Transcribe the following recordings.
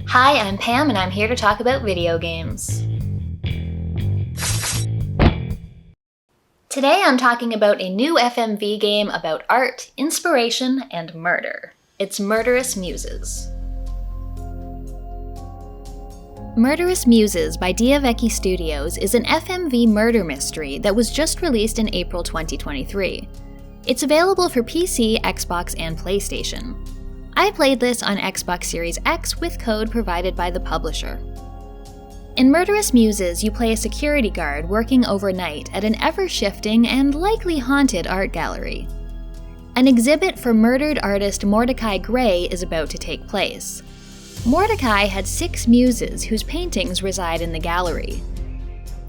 Hi, I'm Pam and I'm here to talk about video games. Today I'm talking about a new FMV game about art, inspiration, and murder. It's Murderous Muses. Murderous Muses by Diavecchi Studios is an FMV murder mystery that was just released in April 2023. It's available for PC, Xbox, and PlayStation. I played this on Xbox Series X with code provided by the publisher. In Murderous Muses, you play a security guard working overnight at an ever-shifting and likely haunted art gallery. An exhibit for murdered artist Mordechai Grey is about to take place. Mordechai had 6 muses whose paintings reside in the gallery.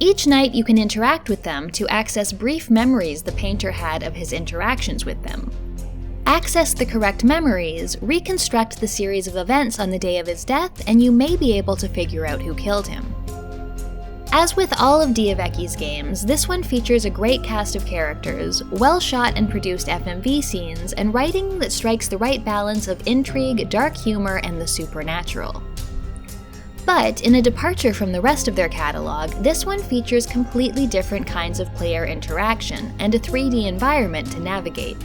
Each night you can interact with them to access brief memories the painter had of his interactions with them. Access the correct memories, reconstruct the series of events on the day of his death, and you may be able to figure out who killed him. As with all of Diavecchi's games, this one features a great cast of characters, well-shot and produced FMV scenes, and writing that strikes the right balance of intrigue, dark humor, and the supernatural. But, in a departure from the rest of their catalog, this one features completely different kinds of player interaction and a 3D environment to navigate.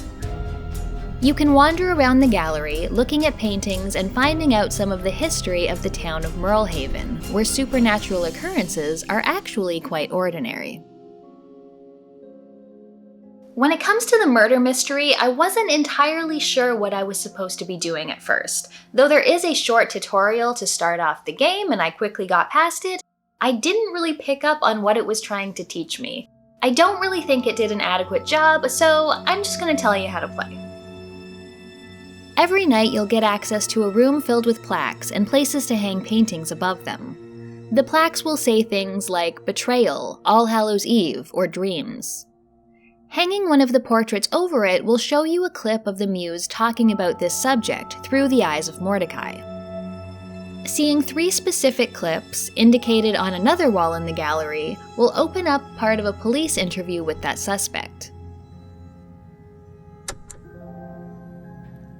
You can wander around the gallery, looking at paintings and finding out some of the history of the town of Merlehaven, where supernatural occurrences are actually quite ordinary. When it comes to the murder mystery, I wasn't entirely sure what I was supposed to be doing at first. Though there is a short tutorial to start off the game and I quickly got past it, I didn't really pick up on what it was trying to teach me. I don't really think it did an adequate job, so I'm just going to tell you how to play. Every night you'll get access to a room filled with plaques and places to hang paintings above them. The plaques will say things like Betrayal, All Hallows Eve, or Dreams. Hanging one of the portraits over it will show you a clip of the muse talking about this subject through the eyes of Mordecai. Seeing 3 specific clips, indicated on another wall in the gallery, will open up part of a police interview with that suspect.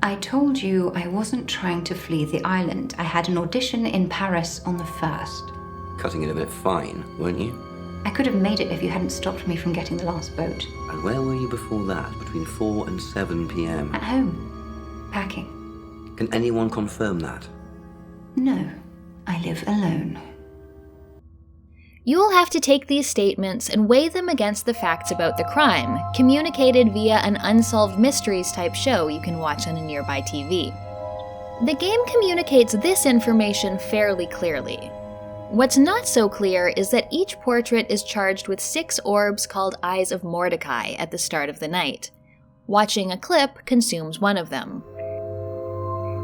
I told you I wasn't trying to flee the island. I had an audition in Paris on the 1st. Cutting it a bit fine, weren't you? I could have made it if you hadn't stopped me from getting the last boat. And where were you before that, between 4 and 7 p.m? At home. Packing. Can anyone confirm that? No. I live alone. You'll have to take these statements and weigh them against the facts about the crime, communicated via an Unsolved Mysteries type show you can watch on a nearby TV. The game communicates this information fairly clearly. What's not so clear is that each portrait is charged with 6 orbs called Eyes of Mordecai at the start of the night. Watching a clip consumes one of them.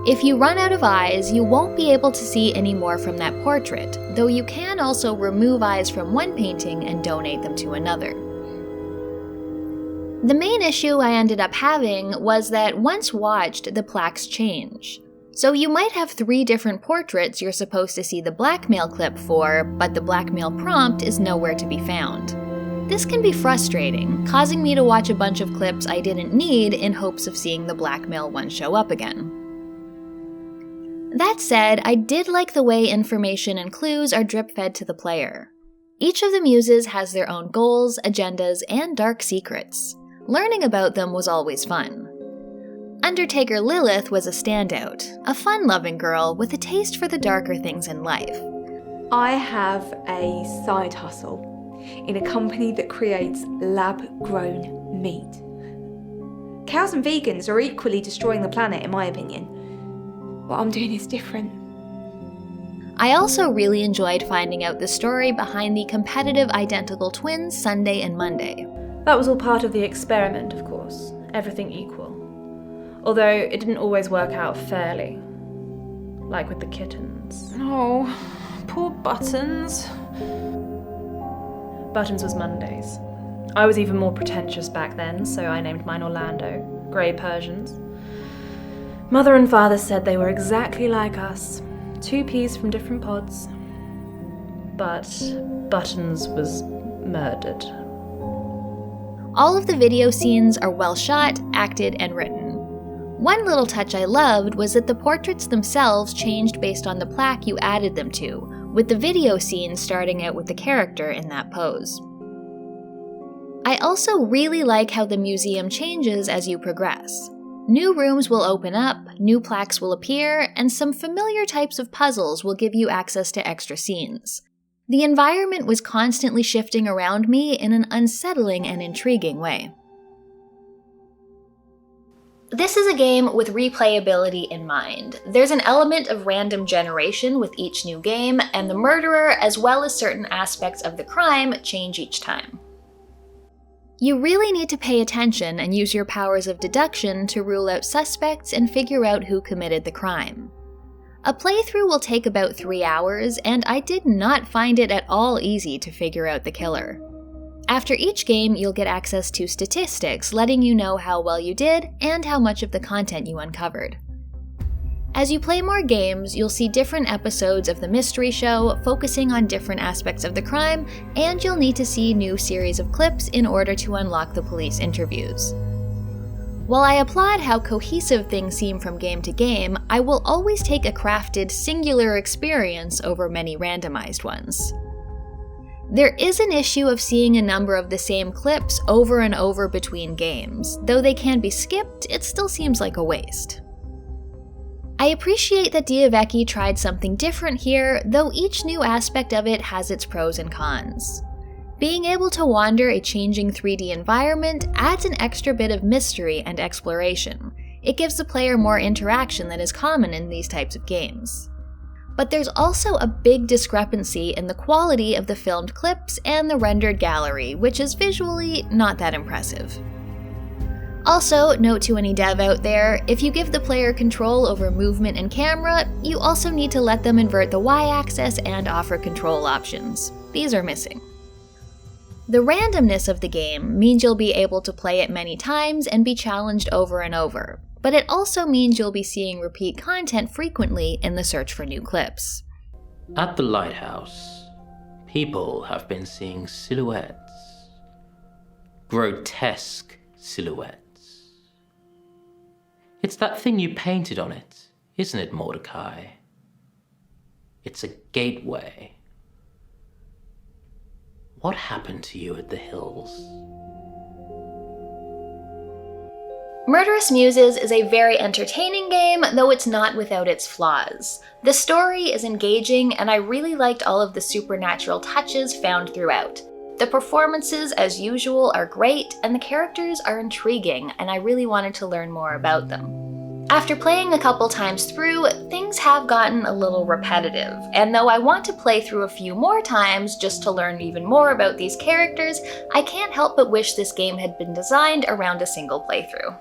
If you run out of eyes, you won't be able to see any more from that portrait, though you can also remove eyes from one painting and donate them to another. The main issue I ended up having was that once watched, the plaques change. So you might have 3 different portraits you're supposed to see the blackmail clip for, but the blackmail prompt is nowhere to be found. This can be frustrating, causing me to watch a bunch of clips I didn't need in hopes of seeing the blackmail one show up again. That said, I did like the way information and clues are drip-fed to the player. Each of the muses has their own goals, agendas, and dark secrets. Learning about them was always fun. Undertaker Lilith was a standout, a fun-loving girl with a taste for the darker things in life. I have a side hustle in a company that creates lab-grown meat. Cows and vegans are equally destroying the planet, in my opinion. What I'm doing is different. I also really enjoyed finding out the story behind the competitive identical twins Sunday and Monday. That was all part of the experiment, of course. Everything equal. Although it didn't always work out fairly. Like with the kittens. Oh, poor Buttons. Buttons was Mondays. I was even more pretentious back then, so I named mine Orlando. Grey Persians. Mother and father said they were exactly like us. 2 peas from different pods. But Buttons was murdered. All of the video scenes are well shot, acted, and written. One little touch I loved was that the portraits themselves changed based on the plaque you added them to, with the video scene starting out with the character in that pose. I also really like how the museum changes as you progress. New rooms will open up, new plaques will appear, and some familiar types of puzzles will give you access to extra scenes. The environment was constantly shifting around me in an unsettling and intriguing way. This is a game with replayability in mind. There's an element of random generation with each new game, and the murderer, as well as certain aspects of the crime, change each time. You really need to pay attention and use your powers of deduction to rule out suspects and figure out who committed the crime. A playthrough will take about 3 hours, and I did not find it at all easy to figure out the killer. After each game, you'll get access to statistics letting you know how well you did and how much of the content you uncovered. As you play more games, you'll see different episodes of the mystery show focusing on different aspects of the crime, and you'll need to see new series of clips in order to unlock the police interviews. While I applaud how cohesive things seem from game to game, I will always take a crafted, singular experience over many randomized ones. There is an issue of seeing a number of the same clips over and over between games. Though they can be skipped, it still seems like a waste. I appreciate that Diavecchi tried something different here, though each new aspect of it has its pros and cons. Being able to wander a changing 3D environment adds an extra bit of mystery and exploration. It gives the player more interaction than is common in these types of games. But there's also a big discrepancy in the quality of the filmed clips and the rendered gallery, which is visually not that impressive. Also, note to any dev out there, if you give the player control over movement and camera, you also need to let them invert the Y-axis and offer control options. These are missing. The randomness of the game means you'll be able to play it many times and be challenged over and over, but it also means you'll be seeing repeat content frequently in the search for new clips. At the lighthouse, people have been seeing silhouettes. Grotesque silhouettes. It's that thing you painted on it, isn't it, Mordechai? It's a gateway. What happened to you at the hills? Murderous Muses is a very entertaining game, though it's not without its flaws. The story is engaging, and I really liked all of the supernatural touches found throughout. The performances, as usual, are great, and the characters are intriguing, and I really wanted to learn more about them. After playing a couple times through, things have gotten a little repetitive, and though I want to play through a few more times just to learn even more about these characters, I can't help but wish this game had been designed around a single playthrough.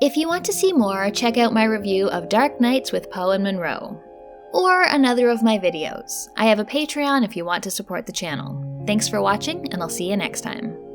If you want to see more, check out my review of Dark Nights with Poe and Monroe, or another of my videos. I have a Patreon if you want to support the channel. Thanks for watching, and I'll see you next time.